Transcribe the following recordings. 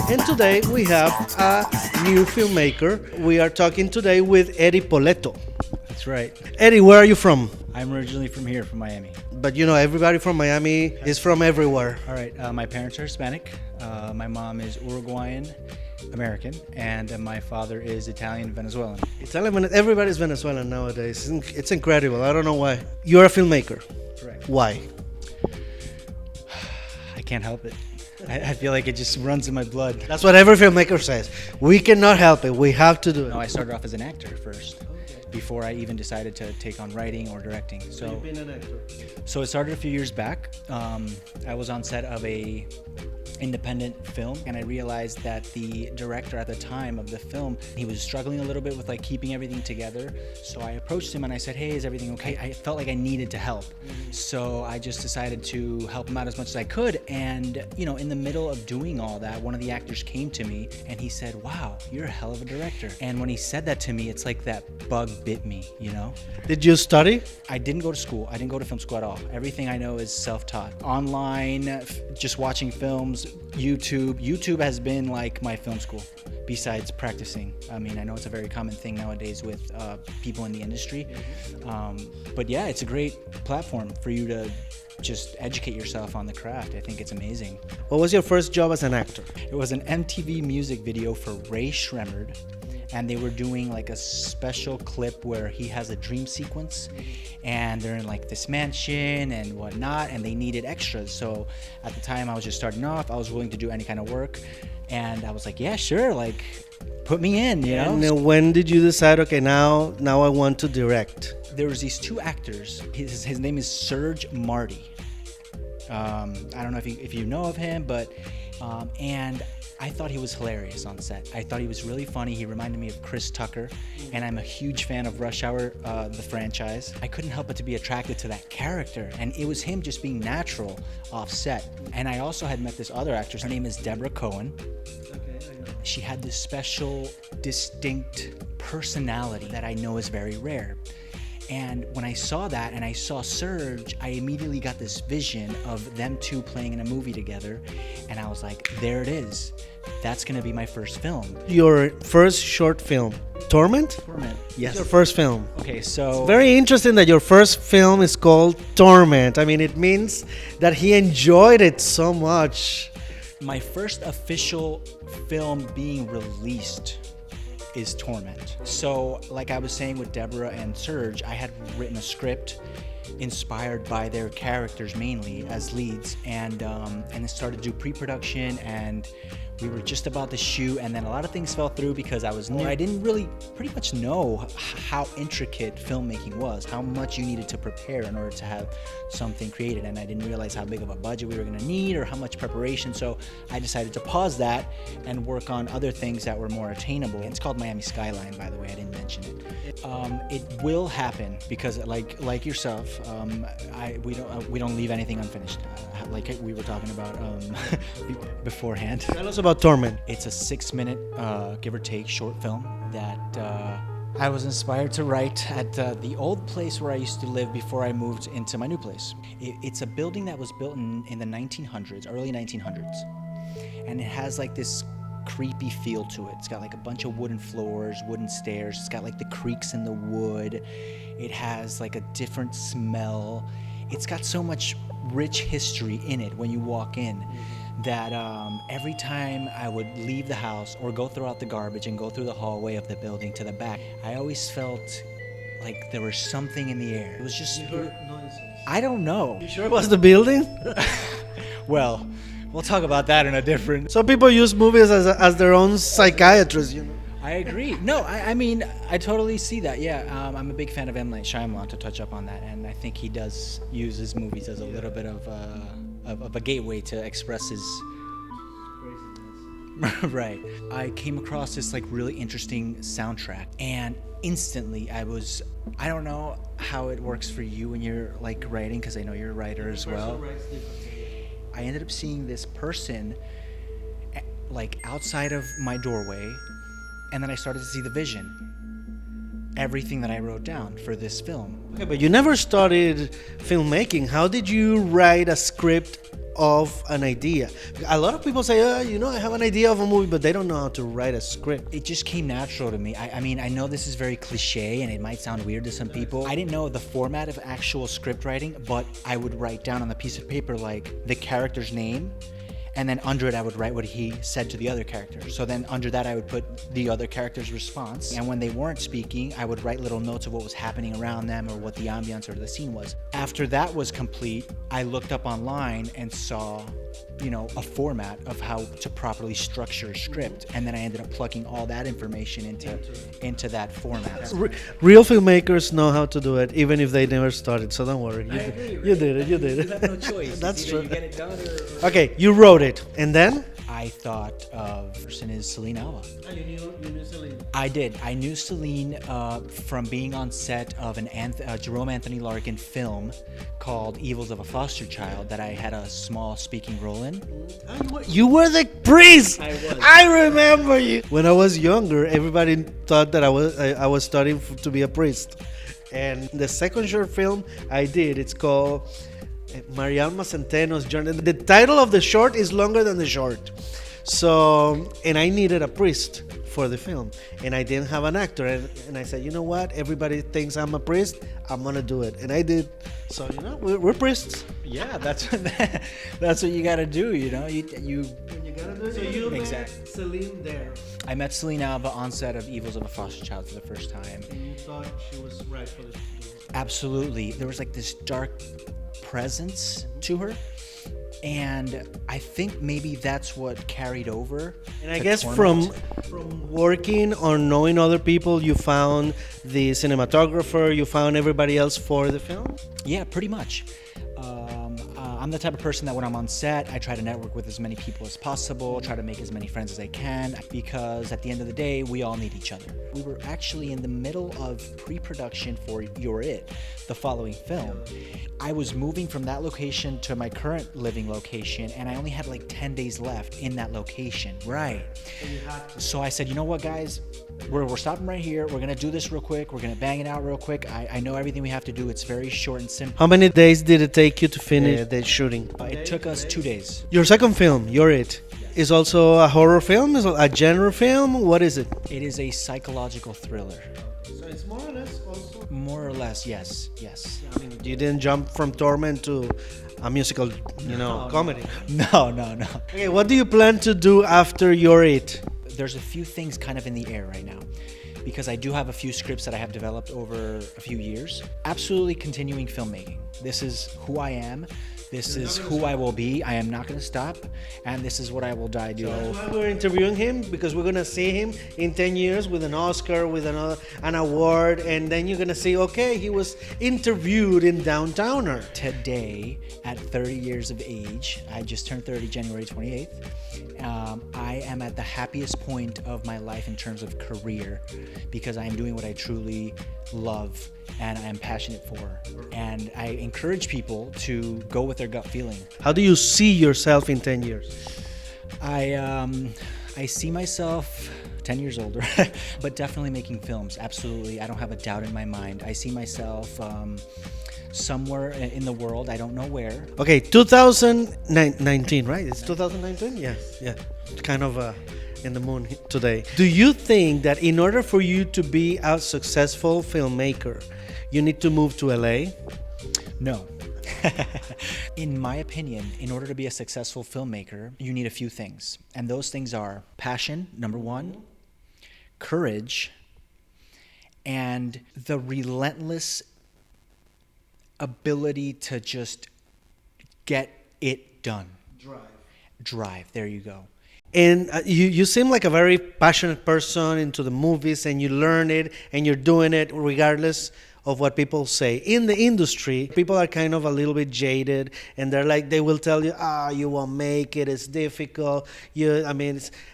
And today we have a new filmmaker. We are talking today with Eddie Poletto. That's right. Eddie, where are you from? I'm originally from here, from Miami. But you know, everybody from Miami is from everywhere. All right, my parents are Hispanic. My mom is Uruguayan American, and my father is Italian Venezuelan. Everybody's Venezuelan nowadays. It's incredible. I don't know why. You're a filmmaker. Correct. Why? I can't help it. I feel like it just runs in my blood. That's what every filmmaker says. We cannot help it. We have to do it. No, I started off as an actor first, before I even decided to take on writing or directing. So you've been an actor. So it started a few years back. I was on set of a independent film, and I realized that the director at the time of the film, he was struggling a little bit with like keeping everything together. So I approached him and I said, hey, is everything okay? I felt like I needed to help. So I just decided to help him out as much as I could. And you know, in the middle of doing all that, one of the actors came to me and he said, wow, you're a hell of a director. And when he said that to me, it's like that bug bit me, you know? Did you study? I didn't go to school. I didn't go to film school at all. Everything I know is self-taught. Online, just watching films, YouTube. YouTube has been like my film school, besides practicing. I mean, I know it's a very common thing nowadays with people in the industry. But yeah, it's a great platform for you to just educate yourself on the craft. I think it's amazing. What was your first job as an actor? It was an MTV music video for Ray Shremmerd. And they were doing like a special clip where he has a dream sequence and they're in like this mansion and whatnot, and they needed extras. So at the time I was just starting off, I was willing to do any kind of work, and I was like, yeah, sure, like put me in, you know? And when did you decide, okay, now I want to direct? There was these two actors. His name is Serge Marty. I don't know if you know of him, but and I thought he was hilarious on set. I thought he was really funny. He reminded me of Chris Tucker, and I'm a huge fan of Rush Hour, the franchise. I couldn't help but to be attracted to that character, and it was him just being natural off set. And I also had met this other actress. Her name is Deborah Cohen. Okay, I know. She had this special, distinct personality that I know is very rare. And when I saw that and I saw Serge, I immediately got this vision of them two playing in a movie together. And I was like, there it is. That's going to be my first film. Your first short film, Torment? Torment, It's yes. your first film. Okay, so... Very interesting that your first film is called Torment. I mean, it means that he enjoyed it so much. My first official film being released is Torment. So like I was saying with Deborah and Serge, I had written a script inspired by their characters mainly as leads, and it started to do pre-production, and we were just about to shoot, and then a lot of things fell through because I was new. I didn't really pretty much know how intricate filmmaking was, how much you needed to prepare in order to have something created, and I didn't realize how big of a budget we were going to need or how much preparation. So I decided to pause that and work on other things that were more attainable. It's called Miami Skyline, by the way. I didn't mention it. It will happen because like yourself, we don't leave anything unfinished, like we were talking about beforehand. Tell us about Torment. It's a 6-minute, give or take, short film that I was inspired to write at the old place where I used to live before I moved into my new place. It's a building that was built in the 1900s, early 1900s, and it has like this creepy feel to it. It's got like a bunch of wooden floors, wooden stairs. It's got like the creaks in the wood. It has like a different smell. It's got so much rich history in it when you walk in that every time I would leave the house or go throughout the garbage and go through the hallway of the building to the back, I always felt like there was something in the air. It was just... I don't know. You sure it was the building? Well, we'll talk about that in a different... Some people use movies as their own psychiatrist, you know. I agree. No, I mean, I totally see that. Yeah, I'm a big fan of M. Night Shyamalan, to touch up on that, and I think he does use his movies as a little bit of a gateway to express his craziness. Right. I came across this like really interesting soundtrack, and instantly I don't know how it works for you when you're like writing, because I know you're a writer as well. I ended up seeing this person like outside of my doorway, and then I started to see the vision, everything that I wrote down for this film. Okay, but you never studied filmmaking. How did you write a script of an idea? A lot of people say, I have an idea of a movie, but they don't know how to write a script. It just came natural to me. I mean, I know this is very cliche and it might sound weird to some people. I didn't know the format of actual script writing, but I would write down on a piece of paper like the character's name, and then under it I would write what he said to the other character. So then under that I would put the other character's response. And when they weren't speaking, I would write little notes of what was happening around them or what the ambiance or the scene was. After that was complete, I looked up online and saw, a format of how to properly structure a script. And then I ended up plugging all that information into that format. Real filmmakers know how to do it, even if they never started. So don't worry. You did it. You have no choice. That's true. You get it done or... Okay, you wrote it. And then? I thought of person is Celine Alva. Oh, you knew Celine? I did. I knew Celine from being on set of an Jerome Anthony Larkin film called Evils of a Foster Child that I had a small speaking role in. You were the priest. I was. I remember you. When I was younger, everybody thought that I was studying to be a priest. And the second short film I did, it's called Marialma Centeno's Journey. The title of the short is longer than the short. So, and I needed a priest for the film, and I didn't have an actor, and I said, you know what? Everybody thinks I'm a priest. I'm gonna do it, and I did. So we're priests. Yeah, that's what you got to do. You gotta do it. So you exactly. met Celine there. I met Celine Alva on set of Evils of a Foster Child for the first time. And you thought she was right for the Absolutely. There was like this dark presence to her, and I think maybe that's what carried over. And I guess from working or knowing other people, you found the cinematographer, you found everybody else for the film? Yeah, pretty much. I'm the type of person that when I'm on set, I try to network with as many people as possible, try to make as many friends as I can, because at the end of the day, we all need each other. We were actually in the middle of pre-production for You're It, the following film. I was moving from that location to my current living location, and I only had like 10 days left in that location. Right. So I said, you know what, guys? We're stopping right here. We're going to do this real quick. We're going to bang it out real quick. I know everything we have to do. It's very short and simple. How many days did it take you to finish the shooting? It took us 2 days. Your second film, You're It, is also a horror film? Is it a genre film? What is it? It is a psychological thriller. So it's more or less also... More or less, yes. I mean, you didn't jump from Torment to a musical, comedy. No. Okay, what do you plan to do after You're It? There's a few things kind of in the air right now, because I do have a few scripts that I have developed over a few years. Absolutely continuing filmmaking. This is who I am. This is who I will be. I am not going to stop, and this is what I will die doing. That's why we're interviewing him, because we're going to see him in 10 years with an Oscar, with an award, and then you're going to see, okay, he was interviewed in DWNTWNR. Today, at 30 years of age, I just turned 30 January 28th, I am at the happiest point of my life in terms of career, because I am doing what I truly love and I am passionate for. And I encourage people to go with their gut feeling. How do you see yourself in 10 years? I see myself 10 years older, but definitely making films. Absolutely. I don't have a doubt in my mind. I see myself somewhere in the world. I don't know where. Okay, 2019, right? It's 2019? Yeah. Kind of in the moon today. Do you think that in order for you to be a successful filmmaker, you need to move to LA? No. In my opinion, in order to be a successful filmmaker, you need a few things. And those things are passion, number one, courage, and the relentless ability to just get it done. Drive. There you go. And you seem like a very passionate person into the movies, and you learn it and you're doing it regardless of what people say. In the industry, people are kind of a little bit jaded, and they will tell you, you won't make it, it's difficult.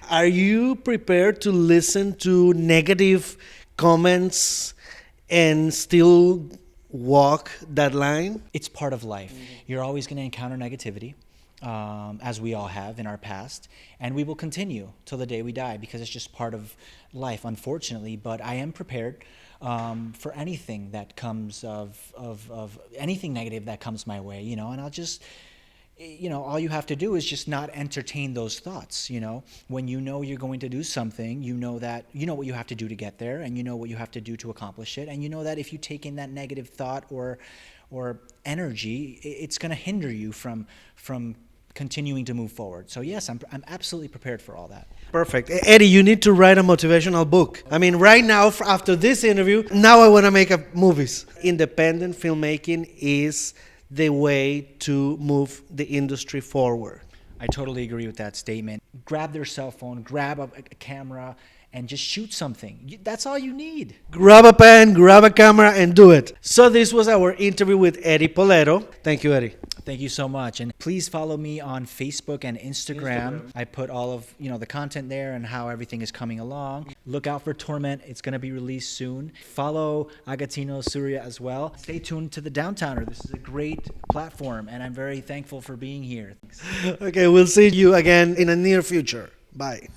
Are you prepared to listen to negative comments and still walk that line? It's part of life. You're always going to encounter negativity. As we all have in our past, and we will continue till the day we die, because it's just part of life, unfortunately. But I am prepared for anything that comes of anything negative that comes my way, and I'll just all you have to do is just not entertain those thoughts. When you're going to do something, that what you have to do to get there, and what you have to do to accomplish it, and that if you take in that negative thought or energy, it's going to hinder you from continuing to move forward. So yes, I'm absolutely prepared for all that. Perfect. Eddie, you need to write a motivational book. I mean, right now, after this interview, now I want to make movies. Independent filmmaking is the way to move the industry forward. I totally agree with that statement. Grab their cell phone, grab a camera, and just shoot something. That's all you need. Grab a pen, grab a camera, and do it. So this was our interview with Eddie Poletto. Thank you, Eddie. Thank you so much. And please follow me on Facebook and Instagram. I put all of the content there and how everything is coming along. Look out for Torment. It's going to be released soon. Follow Agatino Surya as well. Stay tuned to the Downtowner. This is a great platform, and I'm very thankful for being here. Thanks. Okay, we'll see you again in the near future. Bye.